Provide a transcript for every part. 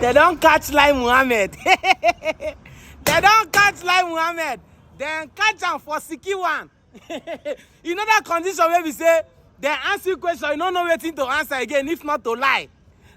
They don't catch like Mohammed. They don't catch like Mohammed. Then catch am for Siki one. You know that condition where we say, they answer you question, you don't know wetin to answer again, if not to lie.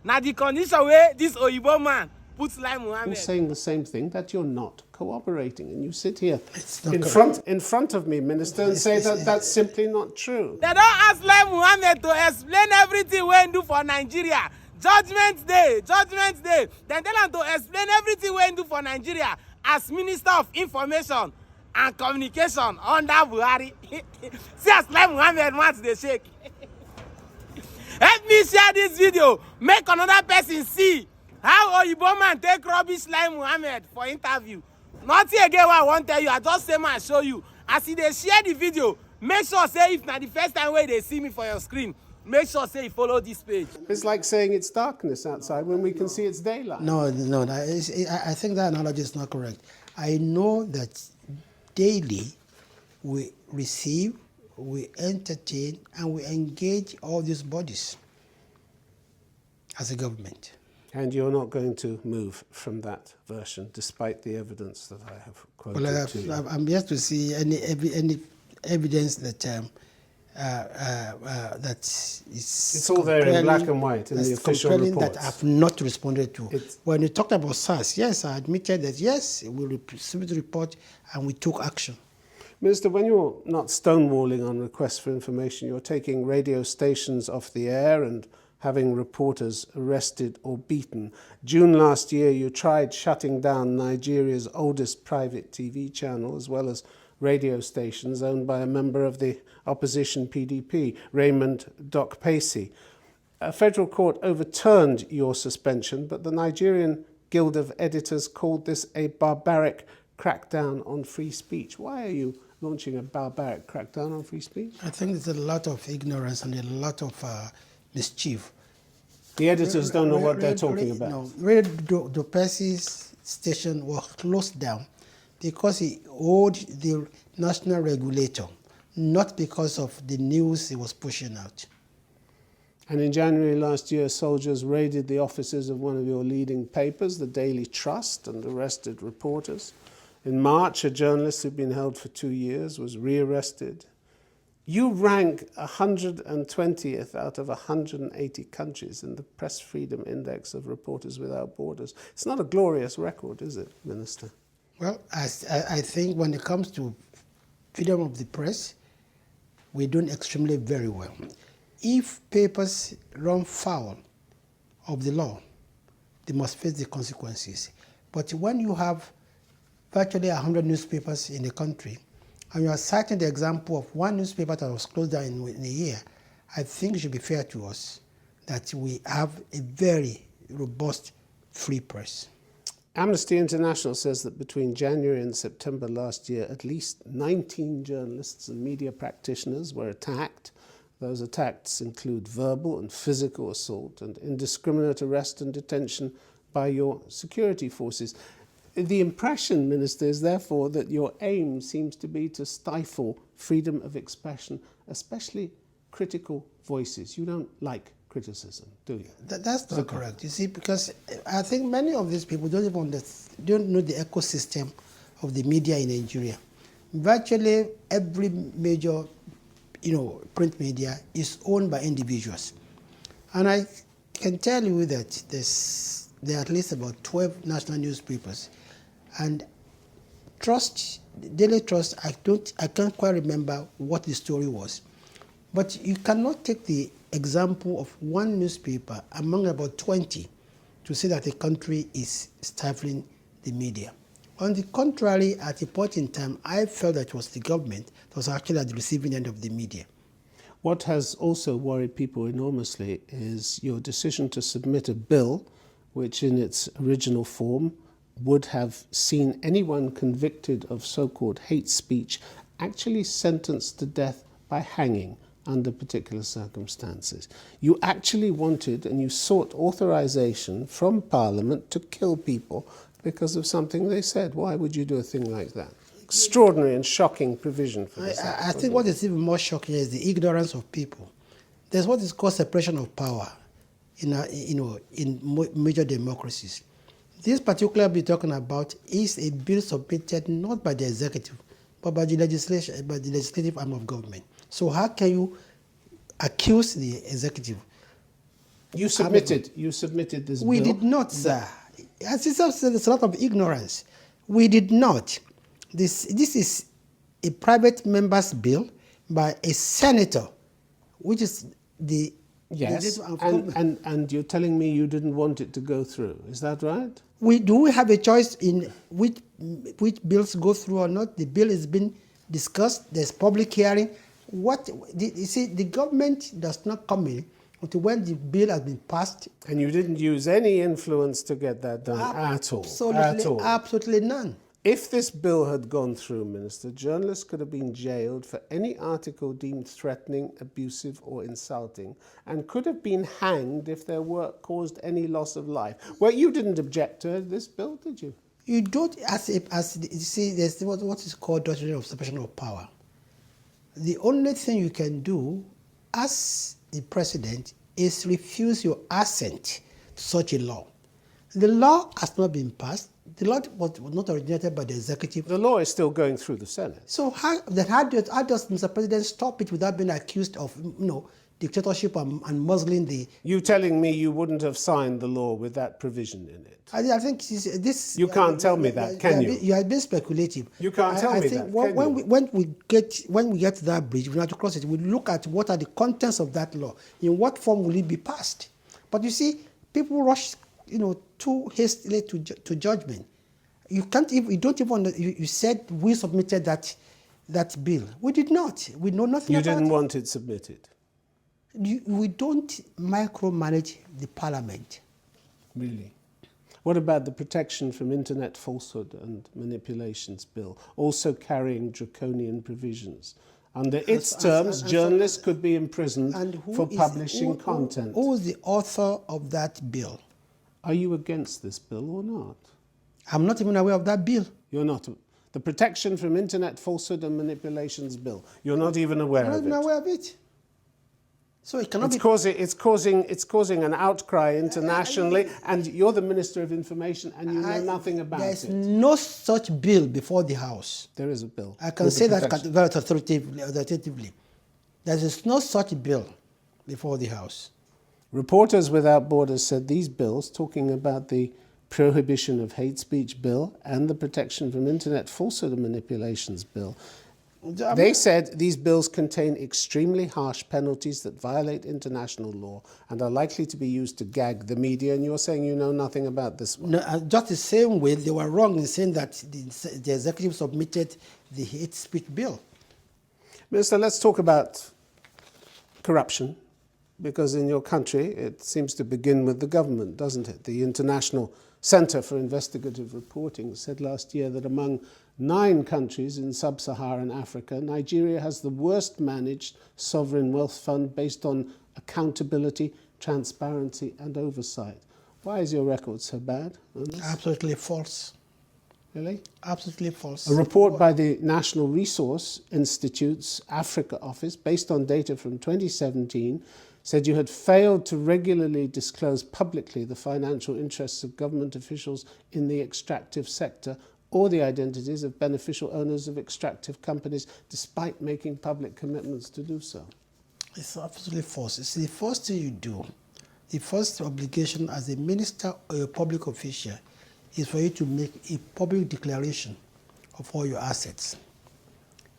Now the condition where this Oyibo man puts like Mohammed. You're saying the same thing, that you're not cooperating, and you sit here in front of me, Minister, and say that that's simply not true. They don't ask like Mohammed to explain everything we do for Nigeria. Judgment Day, Judgment Day. Then tell him to explain everything we do for Nigeria as Minister of Information and Communication under Buhari. See as like Mohammed wants to shake. Help me share this video. Make another person see how Oyibo man take rubbish like Mohammed for interview. Nothing again what I want to tell you. I just say man show you. As they share the video, make sure say if not the first time where they see me for your screen, make sure say you follow this page. It's like saying it's darkness outside when we can see it's daylight. No, I think that analogy is not correct. I know that daily we receive, we entertain, and we engage all these bodies as a government. And you're not going to move from that version, despite the evidence that I have quoted to you. I'm yet to see any evidence that that is. It's all there in black and white in the official reports. That I've not responded to. When you talked about SARS, yes, I admitted that yes, we received the report and we took action. Minister, when you're not stonewalling on requests for information, you're taking radio stations off the air and having reporters arrested or beaten. June last year, you tried shutting down Nigeria's oldest private TV channel, as well as radio stations owned by a member of the opposition PDP, Raymond Dokpesi. A federal court overturned your suspension, but the Nigerian Guild of Editors called this a barbaric crackdown on free speech. Why are you launching a barbaric crackdown on free speech? I think there's a lot of ignorance and a lot of mischief. The editors don't know what they're talking about. No, Radio Dokpesi's station was closed down because he owed the national regulator, not because of the news he was pushing out. And in January last year, soldiers raided the offices of one of your leading papers, the Daily Trust, and arrested reporters. In March, a journalist who'd been held for 2 years was rearrested. You rank 120th out of 180 countries in the Press Freedom Index of Reporters Without Borders. It's not a glorious record, is it, Minister? Well, I think when it comes to freedom of the press, we're doing extremely very well. If papers run foul of the law, they must face the consequences. But when you have virtually 100 newspapers in the country, and you are citing the example of one newspaper that was closed down in a year, I think it should be fair to us that we have a very robust free press. Amnesty International says that between January and September last year, at least 19 journalists and media practitioners were attacked. Those attacks include verbal and physical assault and indiscriminate arrest and detention by your security forces. The impression, Minister, is therefore that your aim seems to be to stifle freedom of expression, especially critical voices. You don't like criticism, do you? That's not correct. You see, because I think many of these people don't know the ecosystem of the media in Nigeria. Virtually every major, print media is owned by individuals, and I can tell you that there are at least about 12 national newspapers. And Daily Trust, I can't quite remember what the story was. But you cannot take the example of one newspaper among about 20 to say that the country is stifling the media. On the contrary, at a point in time, I felt that it was the government that was actually at the receiving end of the media. What has also worried people enormously is your decision to submit a bill which in its original form would have seen anyone convicted of so-called hate speech actually sentenced to death by hanging under particular circumstances. You actually wanted and you sought authorization from Parliament to kill people because of something they said. Why would you do a thing like that? Extraordinary and shocking provision for this. I think what is even more shocking is the ignorance of people. There's what is called separation of power in major democracies. This particular bill talking about is a bill submitted not by the executive, but by the legislative arm of government. So how can you accuse the executive? You submitted this We bill. did not, sir. As it's a lot of ignorance. We did not. This is a private member's bill by a senator, which is the Yes, legislative arm of government. and you're telling me you didn't want it to go through. Is that right? We have a choice in which bills go through or not. The bill is being discussed. There's public hearing. You see, the government does not come in until when the bill has been passed. And you didn't use any influence to get that done at all. Absolutely none. If this bill had gone through, Minister, journalists could have been jailed for any article deemed threatening, abusive or insulting, and could have been hanged if their work caused any loss of life. Well, you didn't object to this bill, did you? You don't, you see, there's what is called doctrine of separation of power. The only thing you can do as the president is refuse your assent to such a law. The law has not been passed. The law was not originated by the executive. The law is still going through the Senate. So how does Mr. President stop it without being accused of, dictatorship and muzzling the... You telling me you wouldn't have signed the law with that provision in it? I think this... You can't tell me that, can you? You have been speculative. You can't tell me that, can you? When we get to that bridge, we have to cross it, we look at what are the contents of that law. In what form will it be passed? But you see, people rush, too hastily to judgment. You can't even, you said we submitted that bill. We did not. We know nothing about it. You didn't want it submitted? We don't micromanage the parliament. Really? What about the Protection from Internet Falsehood and Manipulations Bill, also carrying draconian provisions? Under its terms, journalists could be imprisoned for publishing content. Who is the author of that bill? Are you against this bill or not? I'm not even aware of that bill. You're not. The Protection from Internet Falsehood and Manipulations Bill. You're not even aware of it. I'm not even aware of it. So it cannot it's causing an outcry internationally, and you're the Minister of Information, and you know nothing about it. There's no such bill before the House. There is a bill. I can say that very authoritatively. There is no such bill before the House. Reporters Without Borders said these bills, talking about the Prohibition of Hate Speech Bill and the Protection from Internet Falsehood and Manipulations Bill, they said these bills contain extremely harsh penalties that violate international law and are likely to be used to gag the media, and you're saying you know nothing about this one. No, just the same way they were wrong in saying that the executive submitted the hate speech bill. Minister, let's talk about corruption, because in your country it seems to begin with the government, doesn't it? The International Centre for Investigative Reporting said last year that among 9 countries in sub-Saharan Africa, Nigeria has the worst managed sovereign wealth fund based on accountability, transparency and oversight. Why is your record so bad on this? Absolutely false. Really? Absolutely false. A report by the National Resource Institute's Africa office, based on data from 2017, said you had failed to regularly disclose publicly the financial interests of government officials in the extractive sector or the identities of beneficial owners of extractive companies, despite making public commitments to do so. It's absolutely false. It's the first thing you do. The first obligation as a minister or a public official is for you to make a public declaration of all your assets.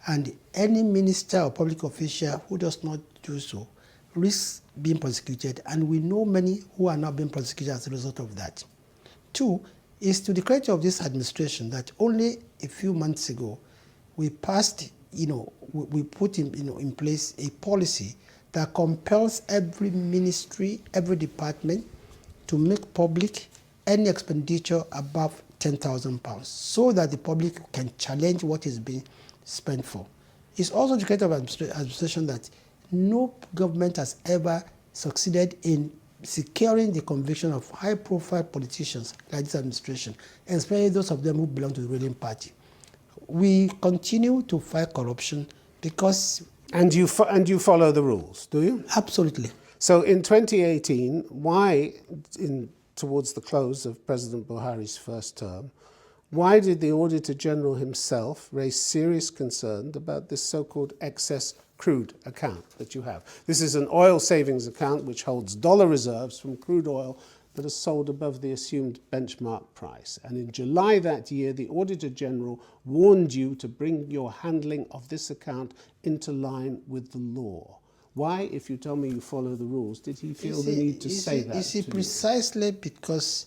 And any minister or public official who does not do so risks being prosecuted, and we know many who are now being prosecuted as a result of that. 2, is to the credit of this administration that only a few months ago we passed, we put in place a policy that compels every ministry, every department to make public any expenditure above £10,000 so that the public can challenge what is being spent for. It's also the credit of administration that no government has ever succeeded in securing the conviction of high-profile politicians like this administration, and especially those of them who belong to the ruling party. We continue to fight corruption because... And you follow the rules, do you? Absolutely. So in 2018, why, in towards the close of President Buhari's first term. Why did the Auditor General himself raise serious concern about this so-called excess crude account that you have? This is an oil savings account which holds dollar reserves from crude oil that are sold above the assumed benchmark price. And in July that year, the Auditor General warned you to bring your handling of this account into line with the law. Why, if you tell me you follow the rules, did he feel the need to say that? You see, precisely because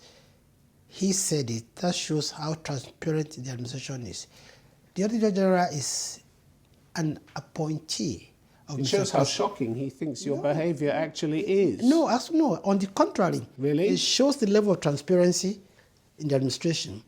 he said it, that shows how transparent the administration is. The Auditor General is an appointee of It shows how shocking he thinks your behaviour actually is. No, on the contrary. Really? It shows the level of transparency in the administration.